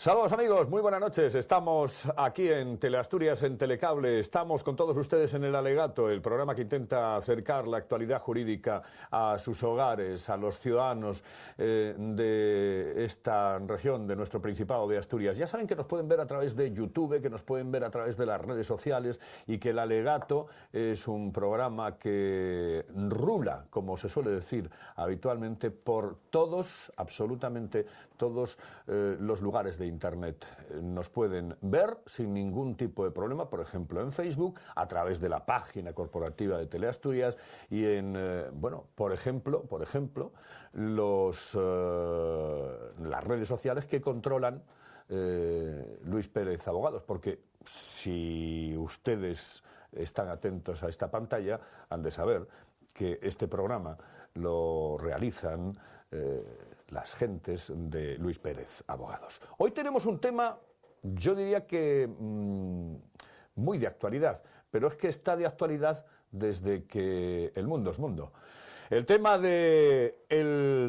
Saludos amigos, muy buenas noches. Estamos aquí en Teleasturias, en Telecable. Estamos con todos ustedes en El Alegato, el programa que intenta acercar la actualidad jurídica a sus hogares, a los ciudadanos de esta región, de nuestro Principado de Asturias. Ya saben que nos pueden ver a través de YouTube, que nos pueden ver a través de las redes sociales y que El Alegato es un programa que rula, como se suele decir habitualmente, por todos, absolutamente todos los lugares de Internet. Nos pueden ver sin ningún tipo de problema, por ejemplo en Facebook, a través de la página corporativa de Teleasturias y en, por ejemplo, las redes sociales que controlan Luis Pérez Abogados, porque si ustedes están atentos a esta pantalla, han de saber que este programa lo realizan las gentes de Luis Pérez Abogados. Hoy tenemos un tema, yo diría que muy de actualidad, pero es que está de actualidad desde que el mundo es mundo. El tema del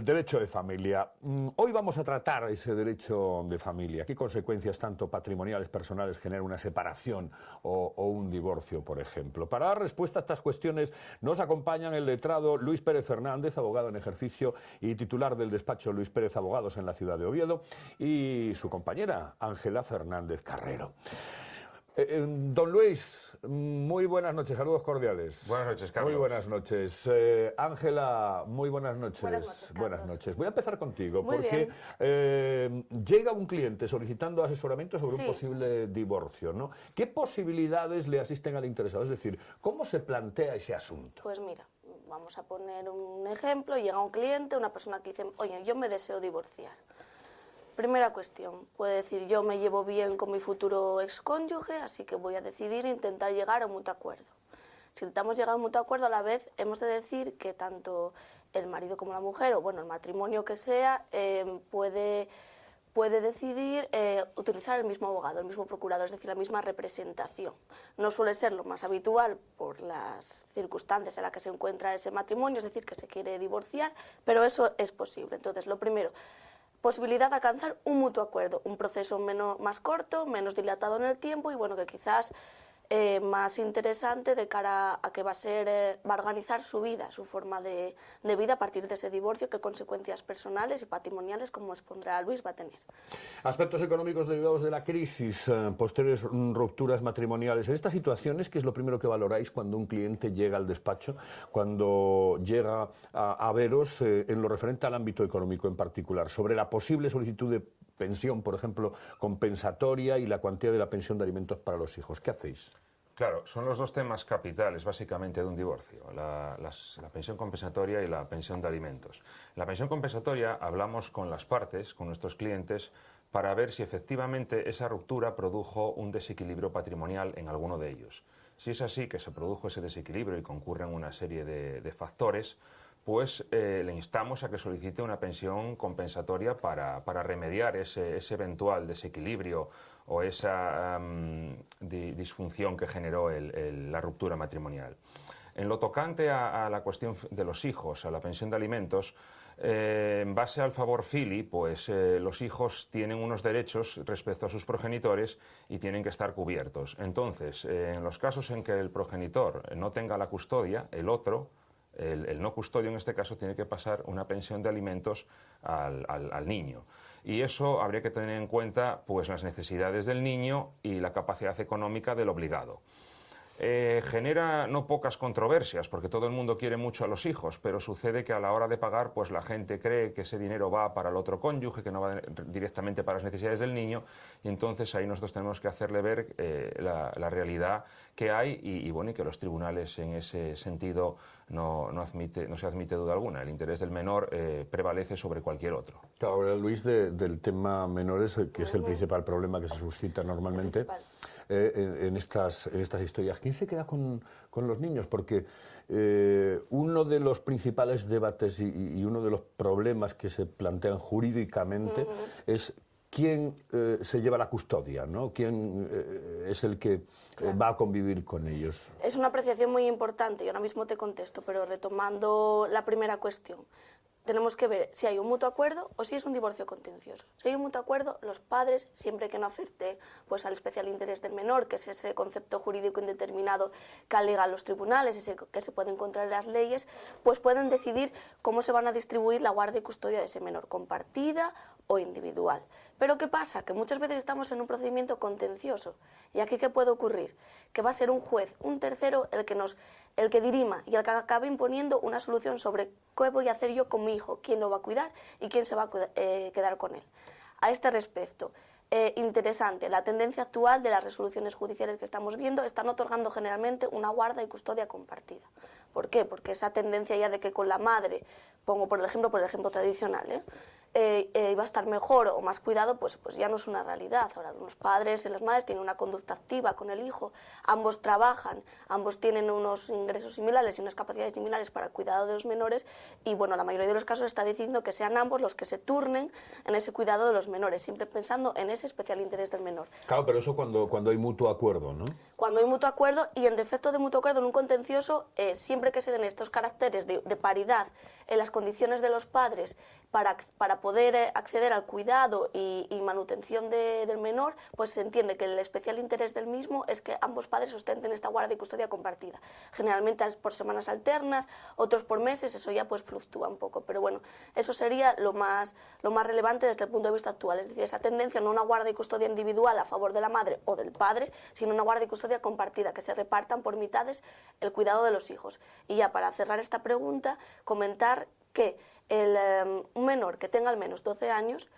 derecho de familia. Hoy vamos a tratar ese derecho de familia. ¿Qué consecuencias tanto patrimoniales, personales, genera una separación o un divorcio, por ejemplo? Para dar respuesta a estas cuestiones nos acompañan el letrado Luis Pérez Fernández, abogado en ejercicio y titular del despacho Luis Pérez Abogados en la ciudad de Oviedo, y su compañera Ángela Fernández Carrero. Don Luis, muy buenas noches, saludos cordiales. Buenas noches, Carlos. Muy buenas noches. Ángela, muy buenas noches. Buenas noches, Carlos. Buenas noches. Voy a empezar contigo, Muy porque llega un cliente solicitando asesoramiento sobre un posible divorcio, ¿no? ¿Qué posibilidades le asisten al interesado? Es decir, ¿cómo se plantea ese asunto? Pues mira, vamos a poner un ejemplo. Llega un cliente, una persona que dice, oye, yo me deseo divorciar. Primera cuestión, puede decir, yo me llevo bien con mi futuro excónyuge, así que voy a decidir intentar llegar a un mutuo acuerdo. Si intentamos llegar a un mutuo acuerdo, a la vez hemos de decir que tanto el marido como la mujer, o bueno, el matrimonio que sea, puede decidir utilizar el mismo abogado, el mismo procurador, es decir, la misma representación. No suele ser lo más habitual por las circunstancias en las que se encuentra ese matrimonio, es decir, que se quiere divorciar, pero eso es posible. Entonces, lo primero, posibilidad de alcanzar un mutuo acuerdo, un proceso más corto, menos dilatado en el tiempo y bueno, que quizás más interesante de cara a que va a organizar su vida, su forma de vida a partir de ese divorcio, qué consecuencias personales y patrimoniales, como expondrá Luis, va a tener. Aspectos económicos derivados de la crisis, posteriores rupturas matrimoniales. En estas situaciones, ¿qué es lo primero que valoráis cuando un cliente llega al despacho, cuando llega a veros en lo referente al ámbito económico en particular, sobre la posible solicitud de pensión, por ejemplo, compensatoria y la cuantía de la pensión de alimentos para los hijos? ¿Qué hacéis? Claro, son los dos temas capitales, básicamente, de un divorcio, la pensión compensatoria y la pensión de alimentos. La pensión compensatoria hablamos con las partes, con nuestros clientes, para ver si efectivamente esa ruptura produjo un desequilibrio patrimonial en alguno de ellos. Si es así, que se produjo ese desequilibrio y concurren una serie de factores, pues le instamos a que solicite una pensión compensatoria para remediar ese eventual desequilibrio o esa disfunción que generó la ruptura matrimonial. En lo tocante a la cuestión de los hijos, a la pensión de alimentos, en base al favor fili, pues los hijos tienen unos derechos respecto a sus progenitores y tienen que estar cubiertos. Entonces, en los casos en que el progenitor no tenga la custodia, el otro, el no custodio en este caso, tiene que pasar una pensión de alimentos al niño. Y eso habría que tener en cuenta pues las necesidades del niño y la capacidad económica del obligado. Genera no pocas controversias, porque todo el mundo quiere mucho a los hijos, pero sucede que a la hora de pagar, pues la gente cree que ese dinero va para el otro cónyuge, que no va directamente para las necesidades del niño, y entonces ahí nosotros tenemos que hacerle ver la realidad que hay y que los tribunales en ese sentido no se admite duda alguna. El interés del menor prevalece sobre cualquier otro. Claro, ahora Luis, del tema menores, que es el principal problema que se suscita normalmente en estas historias. ¿Quién se queda con los niños? Porque uno de los principales debates y uno de los problemas que se plantean jurídicamente es quién se lleva la custodia, ¿no? ¿Quién es el que va a convivir con ellos? Es una apreciación muy importante, yo ahora mismo te contesto, pero retomando la primera cuestión. tenemos que ver si hay un mutuo acuerdo o si es un divorcio contencioso. Si hay un mutuo acuerdo, los padres, siempre que no afecte pues, al especial interés del menor, que es ese concepto jurídico indeterminado que alegan los tribunales, ese que se puede encontrar en las leyes, pues pueden decidir cómo se van a distribuir la guardia y custodia de ese menor, compartida o individual. Pero ¿qué pasa? Que muchas veces estamos en un procedimiento contencioso. ¿Y aquí qué puede ocurrir? Que va a ser un juez, un tercero, el que dirima y el que acabe imponiendo una solución sobre qué voy a hacer yo con mi hijo, quién lo va a cuidar y quién se va a quedar con él. A este respecto, interesante, la tendencia actual de las resoluciones judiciales que estamos viendo están otorgando generalmente una guarda y custodia compartida. ¿Por qué? Porque esa tendencia ya de que con la madre, pongo por el ejemplo tradicional, iba a estar mejor o más cuidado, pues ya no es una realidad. Ahora los padres y las madres tienen una conducta activa con el hijo, ambos trabajan, ambos tienen unos ingresos similares y unas capacidades similares para el cuidado de los menores y bueno, la mayoría de los casos está diciendo que sean ambos los que se turnen en ese cuidado de los menores, siempre pensando en ese especial interés del menor. Claro, pero eso cuando hay mutuo acuerdo, ¿no? Cuando hay mutuo acuerdo y en defecto de mutuo acuerdo en un contencioso, siempre que se den estos caracteres de paridad en las condiciones de los padres para poder acceder al cuidado y manutención del menor, pues se entiende que el especial interés del mismo es que ambos padres ostenten esta guardia y custodia compartida. Generalmente por semanas alternas, otros por meses, eso ya pues fluctúa un poco, pero bueno, eso sería lo más relevante desde el punto de vista actual, es decir, esa tendencia no una guardia y custodia individual a favor de la madre o del padre, sino una guardia y custodia compartida, que se repartan por mitades el cuidado de los hijos. Y ya para cerrar esta pregunta, comentar que un menor que tenga al menos 12 años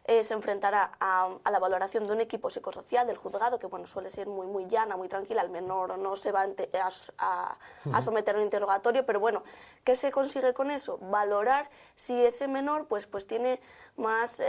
se enfrentará a la valoración de un equipo psicosocial del juzgado, que bueno, suele ser muy llana, muy tranquila, el menor no se va a someter a un interrogatorio, pero bueno, ¿qué se consigue con eso? Valorar si ese menor pues tiene más...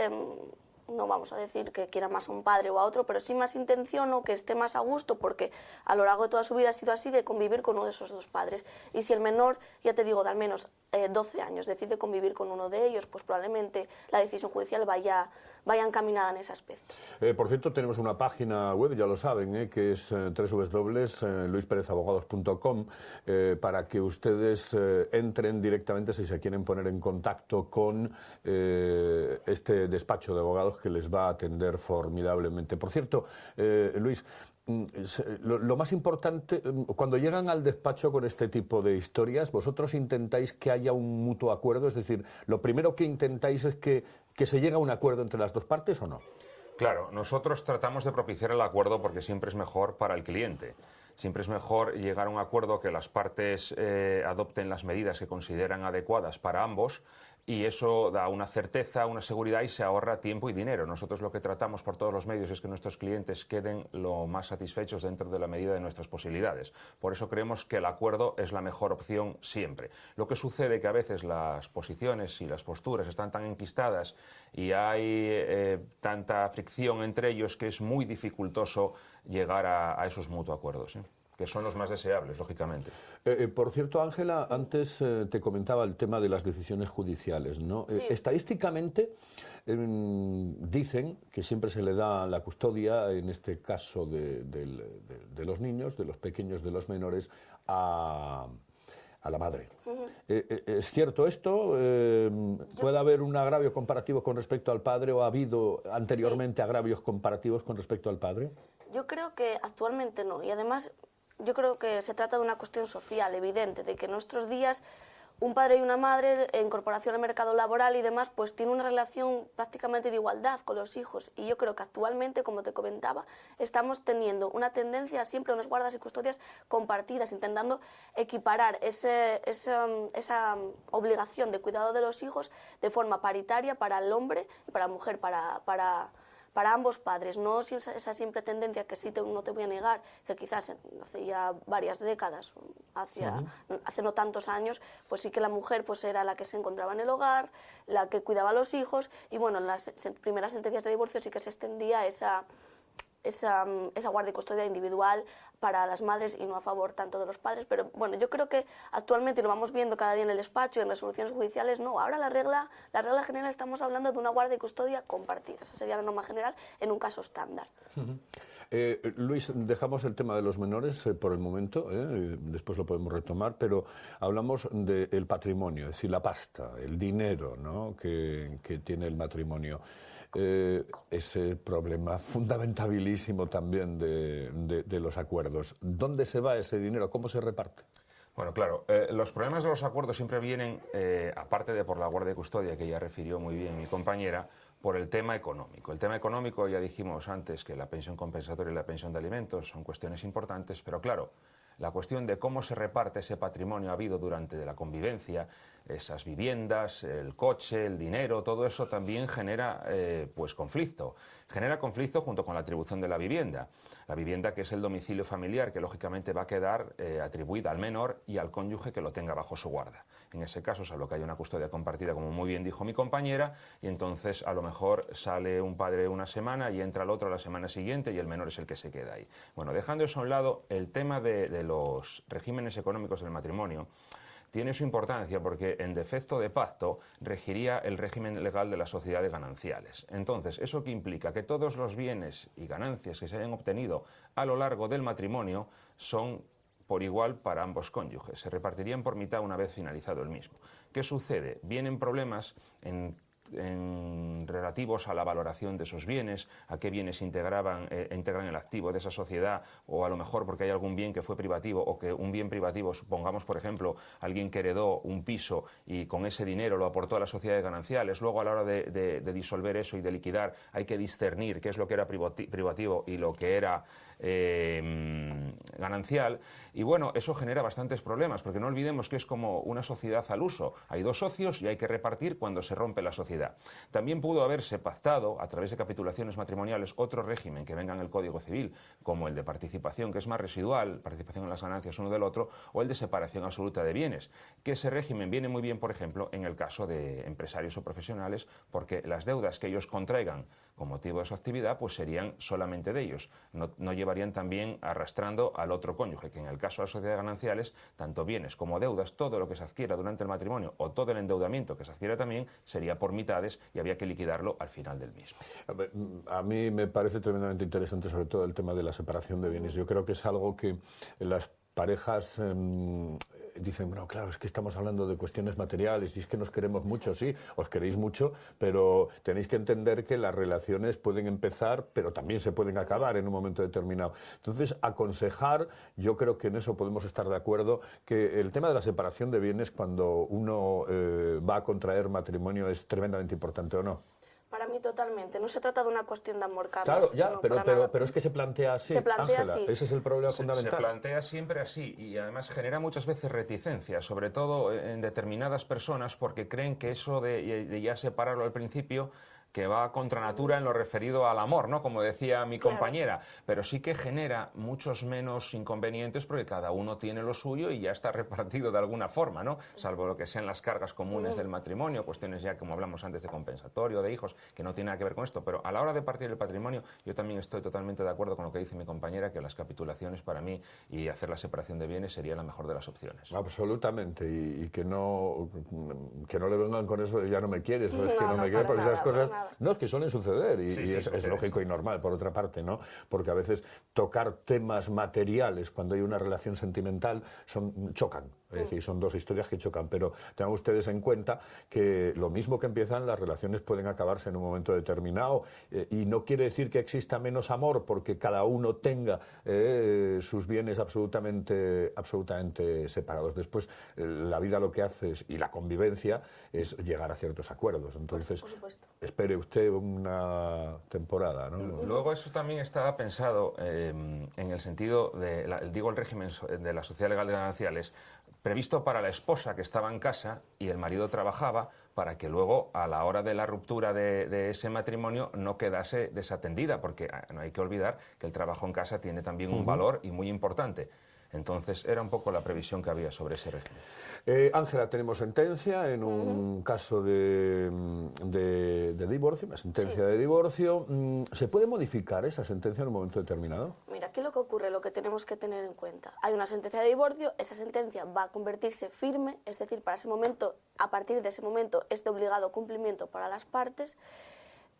no vamos a decir que quiera más a un padre o a otro, pero sí más intención o que esté más a gusto, porque a lo largo de toda su vida ha sido así, de convivir con uno de esos dos padres. Y si el menor, ya te digo, de al menos 12 años decide convivir con uno de ellos, pues probablemente la decisión judicial vaya encaminada en ese aspecto. Por cierto, tenemos una página web, ya lo saben, que es www.luisperezabogados.com, para que ustedes entren directamente si se quieren poner en contacto con este despacho de abogados que les va a atender formidablemente. Por cierto, Luis, lo más importante, cuando llegan al despacho con este tipo de historias, vosotros intentáis que haya un mutuo acuerdo, es decir, lo primero que intentáis es que se llegue a un acuerdo entre las dos partes, ¿o no? Claro, nosotros tratamos de propiciar el acuerdo porque siempre es mejor para el cliente. Siempre es mejor llegar a un acuerdo, que las partes adopten las medidas que consideran adecuadas para ambos, y eso da una certeza, una seguridad y se ahorra tiempo y dinero. Nosotros lo que tratamos por todos los medios es que nuestros clientes queden lo más satisfechos dentro de la medida de nuestras posibilidades. Por eso creemos que el acuerdo es la mejor opción siempre. Lo que sucede es que a veces las posiciones y las posturas están tan enquistadas y hay tanta fricción entre ellos que es muy dificultoso llegar a esos mutuos acuerdos, que son los más deseables, lógicamente. Por cierto, Ángela, antes te comentaba el tema de las decisiones judiciales, ¿no? Sí. Estadísticamente dicen que siempre se le da la custodia, en este caso de los niños, de los pequeños, de los menores, a la madre. ¿Es cierto esto? ¿Puede haber un agravio comparativo con respecto al padre o ha habido anteriormente agravios comparativos con respecto al padre? Yo creo que actualmente no, y además yo creo que se trata de una cuestión social evidente, de que en nuestros días un padre y una madre, en incorporación al mercado laboral y demás, pues tiene una relación prácticamente de igualdad con los hijos. Y yo creo que actualmente, como te comentaba, estamos teniendo una tendencia siempre a unas guardas y custodias compartidas, intentando equiparar esa obligación de cuidado de los hijos de forma paritaria para el hombre y para la mujer, para ambos padres, no esa simple tendencia que sí no te voy a negar, que quizás hace ya varias décadas, hace no tantos años, pues sí que la mujer pues era la que se encontraba en el hogar, la que cuidaba a los hijos, y bueno, en las primeras sentencias de divorcio sí que se extendía esa esa guardia y custodia individual para las madres y no a favor tanto de los padres, pero bueno, yo creo que actualmente, y lo vamos viendo cada día en el despacho y en resoluciones judiciales, no, ahora la regla general estamos hablando de una guardia y custodia compartida, esa sería la norma general en un caso estándar. Luis, dejamos el tema de los menores por el momento, después lo podemos retomar, pero hablamos del patrimonio, es decir, la pasta, el dinero, ¿no?, que tiene el matrimonio. Ese problema fundamentabilísimo también de los acuerdos. ¿Dónde se va ese dinero? ¿Cómo se reparte? Bueno, claro, los problemas de los acuerdos siempre vienen, aparte de por la guardia de custodia, que ya refirió muy bien mi compañera, por el tema económico. El tema económico, ya dijimos antes que la pensión compensatoria y la pensión de alimentos son cuestiones importantes, pero claro, la cuestión de cómo se reparte ese patrimonio habido durante la convivencia, esas viviendas, el coche, el dinero, todo eso también genera pues conflicto. Genera conflicto junto con la atribución de la vivienda. La vivienda, que es el domicilio familiar, que lógicamente va a quedar atribuida al menor y al cónyuge que lo tenga bajo su guarda. En ese caso, salvo que haya una custodia compartida, como muy bien dijo mi compañera, y entonces a lo mejor sale un padre una semana y entra el otro la semana siguiente y el menor es el que se queda ahí. Bueno, dejando eso a un lado, el tema de los regímenes económicos del matrimonio tiene su importancia porque en defecto de pacto regiría el régimen legal de las sociedades gananciales. Entonces, ¿eso qué implica? Que todos los bienes y ganancias que se hayan obtenido a lo largo del matrimonio son por igual para ambos cónyuges. Se repartirían por mitad una vez finalizado el mismo. ¿Qué sucede? Vienen problemas relativos a la valoración de esos bienes, a qué bienes integran el activo de esa sociedad, o a lo mejor porque hay algún bien que fue privativo, o que un bien privativo, supongamos por ejemplo, alguien que heredó un piso y con ese dinero lo aportó a las sociedades gananciales, luego a la hora de disolver eso y de liquidar hay que discernir qué es lo que era privativo y lo que era ganancial, y bueno, eso genera bastantes problemas, porque no olvidemos que es como una sociedad al uso, hay dos socios y hay que repartir cuando se rompe la sociedad. También pudo haberse pactado, a través de capitulaciones matrimoniales, otro régimen que venga en el Código Civil, como el de participación, que es más residual, participación en las ganancias uno del otro, o el de separación absoluta de bienes, que ese régimen viene muy bien, por ejemplo, en el caso de empresarios o profesionales, porque las deudas que ellos contraigan con motivo de su actividad, pues serían solamente de ellos, no llevarían también arrastrando al otro cónyuge, que en el caso de las sociedades gananciales, tanto bienes como deudas, todo lo que se adquiera durante el matrimonio o todo el endeudamiento que se adquiera también, sería por mitades y había que liquidarlo al final del mismo. A mí me parece tremendamente interesante sobre todo el tema de la separación de bienes. Yo creo que es algo que las parejas dicen, bueno, claro, es que estamos hablando de cuestiones materiales y es que nos queremos mucho, sí, os queréis mucho, pero tenéis que entender que las relaciones pueden empezar, pero también se pueden acabar en un momento determinado. Entonces, aconsejar, yo creo que en eso podemos estar de acuerdo, que el tema de la separación de bienes cuando uno va a contraer matrimonio es tremendamente importante, ¿o no? Para mí totalmente. No se trata de una cuestión de amor, Carlos. Claro, ya, no, pero es que se plantea así. Se plantea Ángela, así. ese es el problema fundamental. Se plantea siempre así y además genera muchas veces reticencia, sobre todo en determinadas personas, porque creen que eso de ya separarlo al principio, que va contra natura en lo referido al amor, ¿no? Como decía mi compañera, pero sí que genera muchos menos inconvenientes porque cada uno tiene lo suyo y ya está repartido de alguna forma, ¿no? Salvo lo que sean las cargas comunes del matrimonio, cuestiones ya, como hablamos antes, de compensatorio, de hijos, que no tiene nada que ver con esto, pero a la hora de partir el patrimonio, yo también estoy totalmente de acuerdo con lo que dice mi compañera, que las capitulaciones para mí y hacer la separación de bienes sería la mejor de las opciones. Absolutamente, y que no le vengan con eso de ya no me quieres, o es que no me quieres, porque esas cosas... No, es que suelen suceder y es lógico y normal, por otra parte, ¿no? Porque a veces tocar temas materiales cuando hay una relación sentimental chocan, es decir, son dos historias que chocan, pero tengan ustedes en cuenta que lo mismo que empiezan, las relaciones pueden acabarse en un momento determinado y no quiere decir que exista menos amor porque cada uno tenga sus bienes absolutamente separados. Después, la vida lo que hace y la convivencia es llegar a ciertos acuerdos. Entonces, por supuesto. Espere usted una temporada, ¿no? Luego eso también estaba pensado en el sentido digo el régimen de la sociedad legal de gananciales, previsto para la esposa que estaba en casa y el marido trabajaba, para que luego a la hora de la ruptura de ese matrimonio no quedase desatendida, porque no hay que olvidar que el trabajo en casa tiene también un valor y muy importante. Entonces era un poco la previsión que había sobre ese régimen. Ángela, tenemos sentencia en un caso de divorcio, una sentencia de divorcio. ¿Se puede modificar esa sentencia en un momento determinado? Mira, ¿qué es lo que ocurre? Lo que tenemos que tener en cuenta. Hay una sentencia de divorcio, esa sentencia va a convertirse firme, es decir, para ese momento, a partir de ese momento, es de obligado cumplimiento para las partes.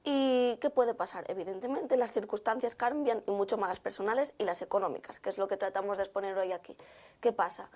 ¿Y qué puede pasar? Evidentemente, las circunstancias cambian, y mucho más las personales y las económicas, que es lo que tratamos de exponer hoy aquí. ¿Qué pasa?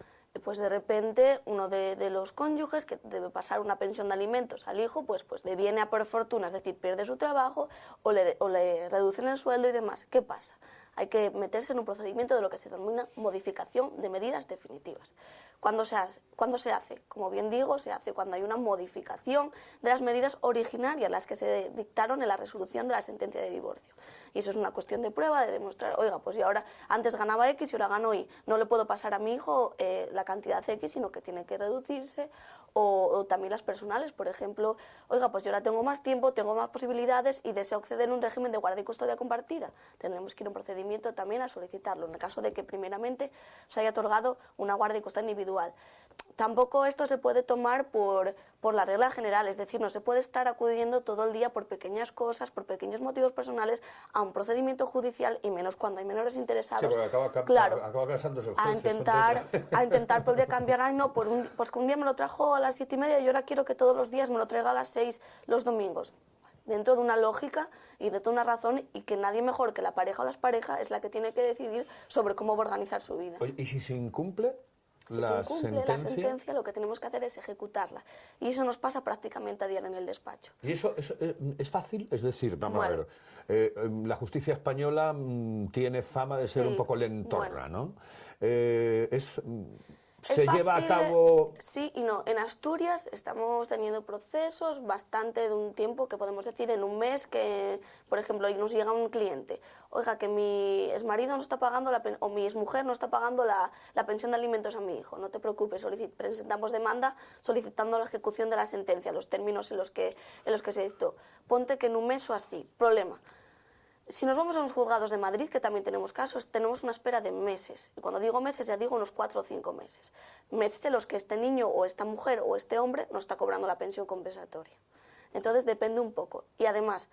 Pues de repente uno de los cónyuges que debe pasar una pensión de alimentos al hijo, pues le viene a por fortuna, es decir, pierde su trabajo o le reducen el sueldo y demás. ¿Qué pasa? Hay que meterse en un procedimiento de lo que se denomina modificación de medidas definitivas. ¿Cuándo se hace? Como bien digo, se hace cuando hay una modificación de las medidas originarias, las que se dictaron en la resolución de la sentencia de divorcio. Y eso es una cuestión de prueba, de demostrar, oiga, pues yo ahora antes ganaba X y ahora gano Y. No le puedo pasar a mi hijo la cantidad X, sino que tiene que reducirse. O también las personales, por ejemplo, oiga, pues yo ahora tengo más tiempo, tengo más posibilidades y deseo acceder a un régimen de guardia y custodia compartida. Tendremos que ir a un procedimiento también a solicitarlo, en el caso de que primeramente se haya otorgado una guardia y custodia individual. Tampoco esto se puede tomar por la regla general, es decir, no se puede estar acudiendo todo el día por pequeñas cosas, por pequeños motivos personales a un procedimiento judicial, y menos cuando hay menores interesados. Sí, acaba casándose el juez, a intentar todo el día cambiar. Ay, no, pues que un día me lo trajo a las 7:30 y ahora quiero que todos los días me lo traiga a las 6 los domingos. Dentro de una lógica y dentro de una razón, y que nadie mejor que la pareja o las parejas es la que tiene que decidir sobre cómo va a organizar su vida. Oye, ¿y si se incumple? Si se incumple la sentencia, lo que tenemos que hacer es ejecutarla. Y eso nos pasa prácticamente a diario en el despacho. ¿Y eso es fácil? Es decir, vamos a ver, la justicia española tiene fama de ser un poco lentorra, ¿no? ¿Se lleva a cabo...? Sí y no. En Asturias estamos teniendo procesos bastante de un tiempo, que podemos decir en un mes, que, por ejemplo, nos llega un cliente. Oiga, que mi exmarido no está pagando o mi exmujer no está pagando la pensión de alimentos a mi hijo. No te preocupes, presentamos demanda solicitando la ejecución de la sentencia, los términos en los que se dictó. Ponte que en un mes o así. Problema. Si nos vamos a los juzgados de Madrid, que también tenemos casos, tenemos una espera de meses. Y cuando digo meses, ya digo unos 4 o 5 meses. Meses en los que este niño o esta mujer o este hombre no está cobrando la pensión compensatoria. Entonces depende un poco. Y además,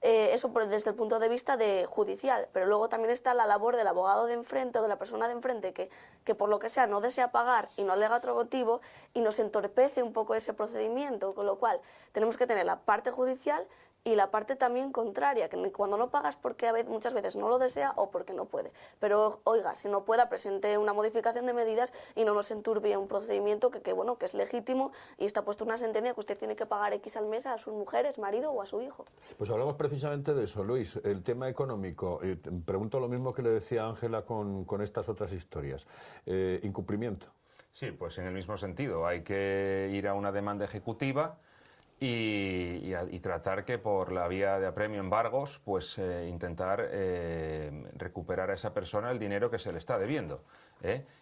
eso desde el punto de vista judicial, pero luego también está la labor del abogado de enfrente o de la persona de enfrente que por lo que sea no desea pagar y no alega otro motivo y nos entorpece un poco ese procedimiento, con lo cual tenemos que tener la parte judicial y la parte también contraria, que cuando no pagas porque muchas veces no lo desea o porque no puede. Pero, oiga, si no pueda, presente una modificación de medidas y no nos enturbie un procedimiento que es legítimo y está puesto una sentencia que usted tiene que pagar X al mes a su mujer, es marido o a su hijo. Pues hablamos precisamente de eso, Luis, el tema económico. Pregunto lo mismo que le decía Ángela con estas otras historias. Incumplimiento. Sí, pues en el mismo sentido. Hay que ir a una demanda ejecutiva y tratar que por la vía de apremio embargos, pues intentar recuperar a esa persona el dinero que se le está debiendo.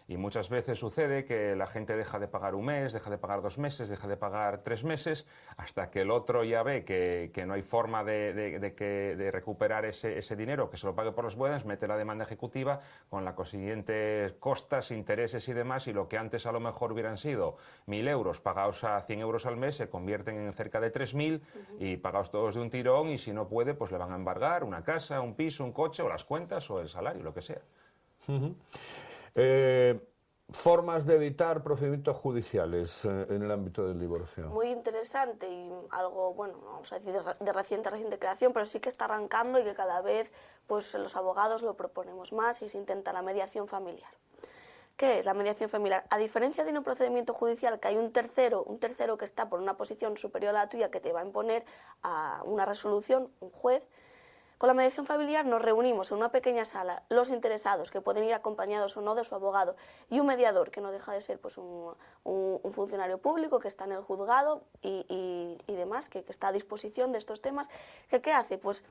Y muchas veces sucede que la gente deja de pagar un mes, deja de pagar 2 meses, deja de pagar 3 meses, hasta que el otro ya ve que no hay forma de recuperar ese dinero, que se lo pague por las buenas, mete la demanda ejecutiva con las consiguientes costas, intereses y demás, y lo que antes a lo mejor hubieran sido 1.000 euros pagados a 100 euros al mes se convierten en cerca de 3.000 y pagados todos de un tirón, y si no puede, pues le van a embargar una casa, un piso, un coche o las cuentas o el salario, lo que sea. Formas de evitar procedimientos judiciales en el ámbito del divorcio. Muy interesante y algo, bueno, vamos a decir de reciente creación, pero sí que está arrancando y que cada vez pues los abogados lo proponemos más y se intenta la mediación familiar. ¿Qué es la mediación familiar? A diferencia de un procedimiento judicial que hay un tercero que está por una posición superior a la tuya que te va a imponer a una resolución, un juez, con la mediación familiar nos reunimos en una pequeña sala, los interesados, que pueden ir acompañados o no de su abogado, y un mediador, que no deja de ser pues, un funcionario público que está en el juzgado y demás, que está a disposición de estos temas. ¿Qué hace? Pues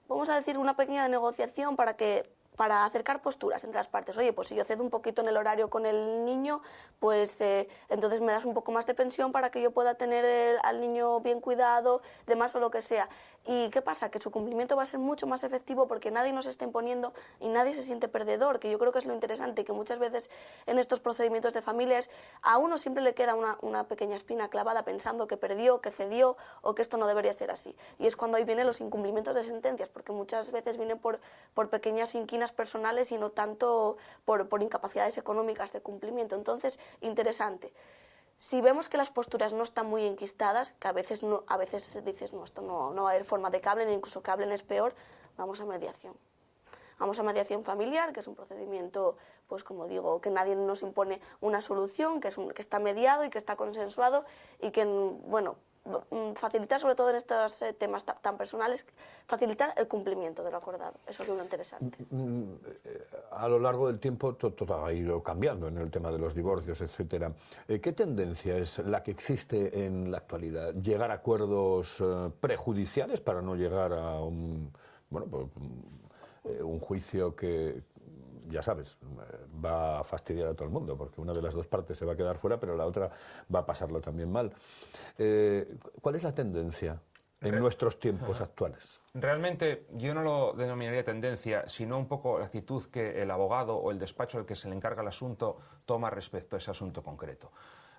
vamos a decir una pequeña negociación para que para acercar posturas entre las partes. Oye, pues si yo cedo un poquito en el horario con el niño, pues entonces me das un poco más de pensión para que yo pueda tener al niño bien cuidado, demás o lo que sea. ¿Y qué pasa? Que su cumplimiento va a ser mucho más efectivo porque nadie nos está imponiendo y nadie se siente perdedor, que yo creo que es lo interesante, que muchas veces en estos procedimientos de familias a uno siempre le queda una pequeña espina clavada pensando que perdió, que cedió o que esto no debería ser así. Y es cuando ahí vienen los incumplimientos de sentencias, porque muchas veces vienen por pequeñas inquinas personales y no tanto por incapacidades económicas de cumplimiento. Entonces, interesante. Si vemos que las posturas no están muy enquistadas, que a veces dices, no, esto no va a haber forma de que hablen, incluso que hablen es peor, vamos a mediación. Vamos a mediación familiar, que es un procedimiento, pues como digo, que nadie nos impone una solución, que está mediado y que está consensuado y que, bueno, facilitar, sobre todo en estos temas tan personales, facilitar el cumplimiento de lo acordado. Eso es lo interesante. A lo largo del tiempo todo ha ido cambiando en el tema de los divorcios, etcétera. ¿Qué tendencia es la que existe en la actualidad? ¿Llegar a acuerdos prejudiciales para no llegar a un juicio que, ya sabes, va a fastidiar a todo el mundo, porque una de las dos partes se va a quedar fuera, pero la otra va a pasarlo también mal? ¿Cuál es la tendencia en nuestros tiempos actuales? Realmente yo no lo denominaría tendencia, sino un poco la actitud que el abogado o el despacho al que se le encarga el asunto toma respecto a ese asunto concreto.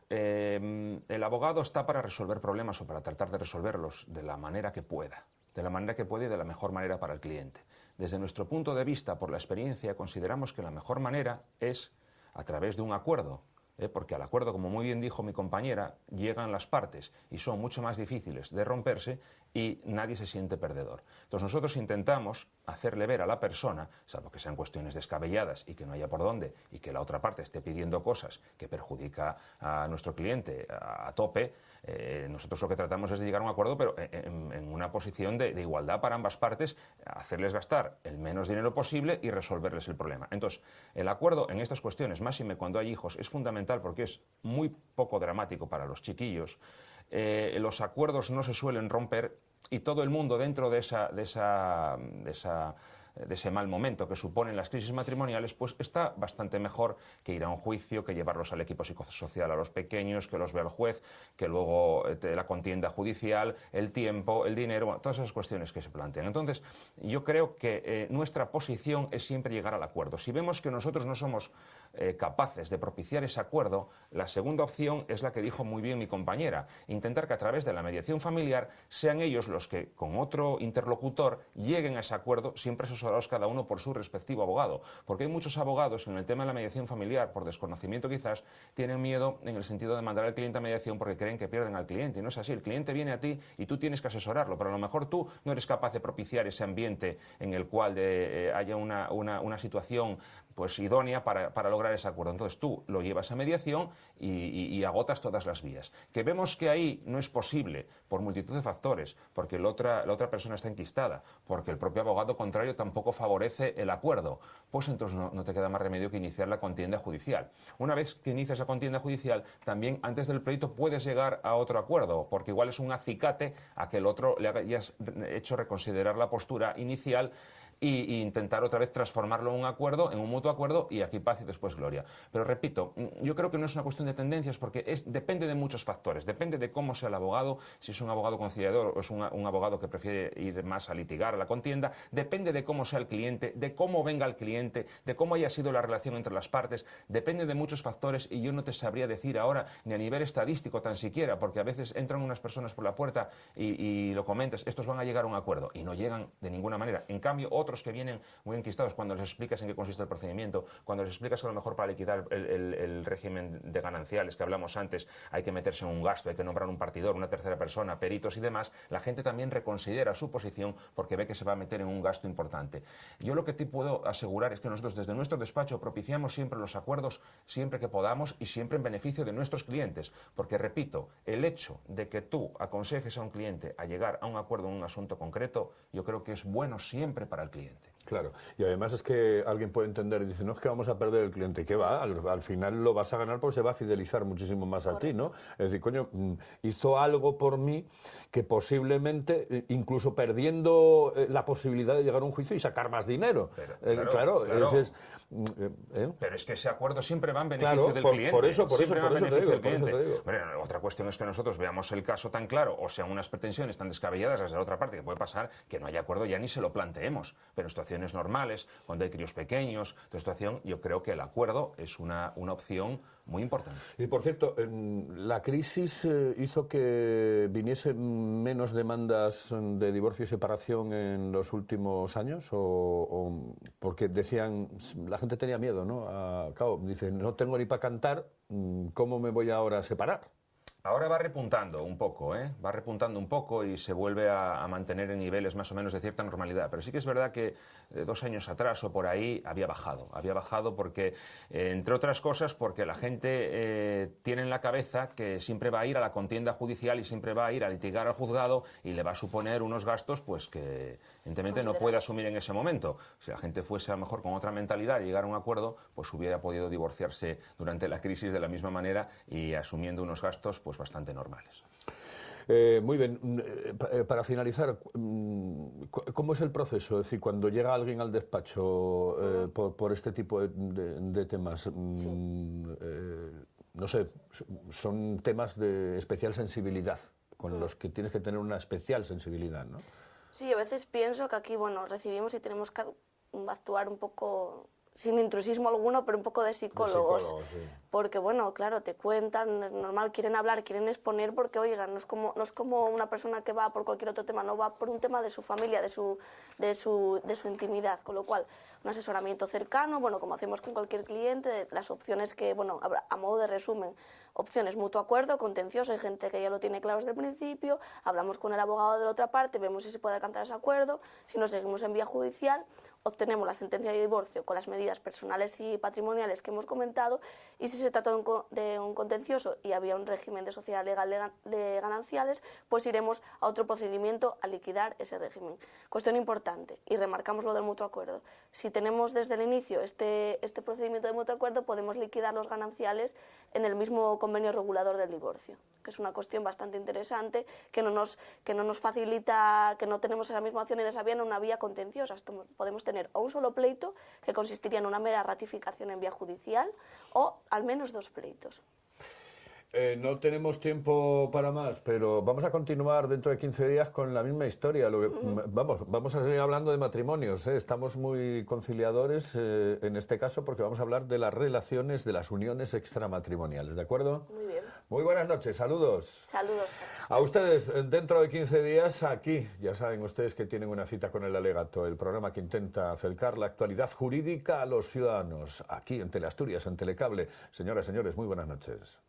El abogado está para resolver problemas o para tratar de resolverlos de la manera que pueda. De la manera que puede y de la mejor manera para el cliente. Desde nuestro punto de vista, por la experiencia, consideramos que la mejor manera es a través de un acuerdo, porque al acuerdo, como muy bien dijo mi compañera, llegan las partes y son mucho más difíciles de romperse y nadie se siente perdedor. Entonces nosotros intentamos hacerle ver a la persona, salvo que sean cuestiones descabelladas y que no haya por dónde y que la otra parte esté pidiendo cosas que perjudica a nuestro cliente a tope, nosotros lo que tratamos es de llegar a un acuerdo, pero en una posición de igualdad para ambas partes, hacerles gastar el menos dinero posible y resolverles el problema. Entonces, el acuerdo en estas cuestiones, máxime cuando hay hijos, es fundamental porque es muy poco dramático para los chiquillos. Los acuerdos no se suelen romper y todo el mundo dentro de ese mal momento que suponen las crisis matrimoniales, pues está bastante mejor que ir a un juicio, que llevarlos al equipo psicosocial a los pequeños, que los vea el juez, que luego la contienda judicial, el tiempo, el dinero, bueno, todas esas cuestiones que se plantean. Entonces, yo creo que nuestra posición es siempre llegar al acuerdo. Si vemos que nosotros no somos capaces de propiciar ese acuerdo, la segunda opción es la que dijo muy bien mi compañera, intentar que a través de la mediación familiar sean ellos los que con otro interlocutor lleguen a ese acuerdo, siempre asesorados cada uno por su respectivo abogado, porque hay muchos abogados que en el tema de la mediación familiar, por desconocimiento quizás, tienen miedo en el sentido de mandar al cliente a mediación porque creen que pierden al cliente, y no es así. El cliente viene a ti y tú tienes que asesorarlo, pero a lo mejor tú no eres capaz de propiciar ese ambiente en el cual haya una situación pues idónea para lograr ese acuerdo. Entonces tú lo llevas a mediación y agotas todas las vías. Que vemos que ahí no es posible por multitud de factores, porque la otra persona está enquistada, porque el propio abogado contrario tampoco favorece el acuerdo, pues entonces no te queda más remedio que iniciar la contienda judicial. Una vez que inicias la contienda judicial, también antes del pleito puedes llegar a otro acuerdo, porque igual es un acicate a que el otro le hayas hecho reconsiderar la postura inicial y intentar otra vez transformarlo en un acuerdo, en un mutuo acuerdo, y aquí paz y después gloria. Pero repito, yo creo que no es una cuestión de tendencias porque depende de muchos factores, depende de cómo sea el abogado, si es un abogado conciliador o es un abogado que prefiere ir más a litigar, a la contienda, depende de cómo sea el cliente, de cómo venga el cliente, de cómo haya sido la relación entre las partes, depende de muchos factores y yo no te sabría decir ahora ni a nivel estadístico tan siquiera, porque a veces entran unas personas por la puerta y lo comentas, estos van a llegar a un acuerdo y no llegan de ninguna manera. En cambio, otros que vienen muy enquistados, cuando les explicas en qué consiste el procedimiento, cuando les explicas que a lo mejor para liquidar el régimen de gananciales que hablamos antes hay que meterse en un gasto, hay que nombrar un partidor, una tercera persona, peritos y demás, la gente también reconsidera su posición porque ve que se va a meter en un gasto importante. Yo lo que te puedo asegurar es que nosotros desde nuestro despacho propiciamos siempre los acuerdos siempre que podamos y siempre en beneficio de nuestros clientes, porque repito, el hecho de que tú aconsejes a un cliente a llegar a un acuerdo en un asunto concreto, yo creo que es bueno siempre para el cliente. Claro, y además es que alguien puede entender y dice, no es que vamos a perder el cliente, ¿qué va? Al final lo vas a ganar porque se va a fidelizar muchísimo más a ti, ¿no? Es decir, coño, hizo algo por mí que posiblemente, incluso perdiendo la posibilidad de llegar a un juicio y sacar más dinero. Pero, claro. Pero es que ese acuerdo siempre va en beneficio del cliente. Por eso te digo. Bueno, otra cuestión es que nosotros veamos el caso tan claro, o sean unas pretensiones tan descabelladas desde la otra parte, que puede pasar que no haya acuerdo ya ni se lo planteemos. Pero en situaciones normales, cuando hay críos pequeños, toda situación, yo creo que el acuerdo es una opción muy importante. Y por cierto, ¿la crisis hizo que viniesen menos demandas de divorcio y separación en los últimos años? ¿O porque decían, la gente tenía miedo, ¿no? Claro, dicen, no tengo ni para cantar, ¿cómo me voy ahora a separar? Ahora va repuntando un poco, va repuntando un poco y se vuelve a mantener en niveles más o menos de cierta normalidad. Pero sí que es verdad que 2 años atrás o por ahí había bajado porque, entre otras cosas, porque la gente tiene en la cabeza que siempre va a ir a la contienda judicial y siempre va a ir a litigar al juzgado y le va a suponer unos gastos pues que evidentemente no puede asumir en ese momento. Si la gente fuese a lo mejor con otra mentalidad y llegara a un acuerdo, pues hubiera podido divorciarse durante la crisis de la misma manera y asumiendo unos gastos pues bastante normales. Muy bien. Para finalizar, ¿cómo es el proceso? Es decir, cuando llega alguien al despacho por este tipo de temas, no sé, son temas de especial sensibilidad, con los que tienes que tener una especial sensibilidad, ¿no? Sí, a veces pienso que aquí, bueno, recibimos y tenemos que actuar un poco sin intrusismo alguno, pero un poco de psicólogos. Sí. Porque, bueno, claro, te cuentan, es normal, quieren hablar, quieren exponer, porque, oigan, no es como una persona que va por cualquier otro tema, no va por un tema de su familia, de su intimidad, con lo cual, un asesoramiento cercano, bueno, como hacemos con cualquier cliente, las opciones que, bueno, a modo de resumen, opciones mutuo acuerdo, contencioso, hay gente que ya lo tiene claro desde el principio, hablamos con el abogado de la otra parte, vemos si se puede alcanzar ese acuerdo, si nos seguimos en vía judicial, obtenemos la sentencia de divorcio con las medidas personales y patrimoniales que hemos comentado, y si se trata de un contencioso y había un régimen de sociedad legal de gananciales, pues iremos a otro procedimiento a liquidar ese régimen. Cuestión importante, y remarcamos lo del mutuo acuerdo. Si tenemos desde el inicio este procedimiento de mutuo acuerdo, podemos liquidar los gananciales en el mismo convenio regulador del divorcio, que es una cuestión bastante interesante, que no nos facilita, que no tenemos esa misma opción en esa vía, en una vía contenciosa. Podemos tener o un solo pleito, que consistiría en una mera ratificación en vía judicial, o al menos 2 pleitos. No tenemos tiempo para más, pero vamos a continuar dentro de 15 días con la misma historia. Vamos a seguir hablando de matrimonios, ¿eh? Estamos muy conciliadores en este caso porque vamos a hablar de las relaciones, de las uniones extramatrimoniales, ¿de acuerdo? Muy bien. Muy buenas noches, saludos. Saludos. A ustedes, dentro de 15 días, aquí, ya saben ustedes que tienen una cita con el Alegato, el programa que intenta acercar la actualidad jurídica a los ciudadanos, aquí en Teleasturias, en Telecable. Señoras, señores, muy buenas noches.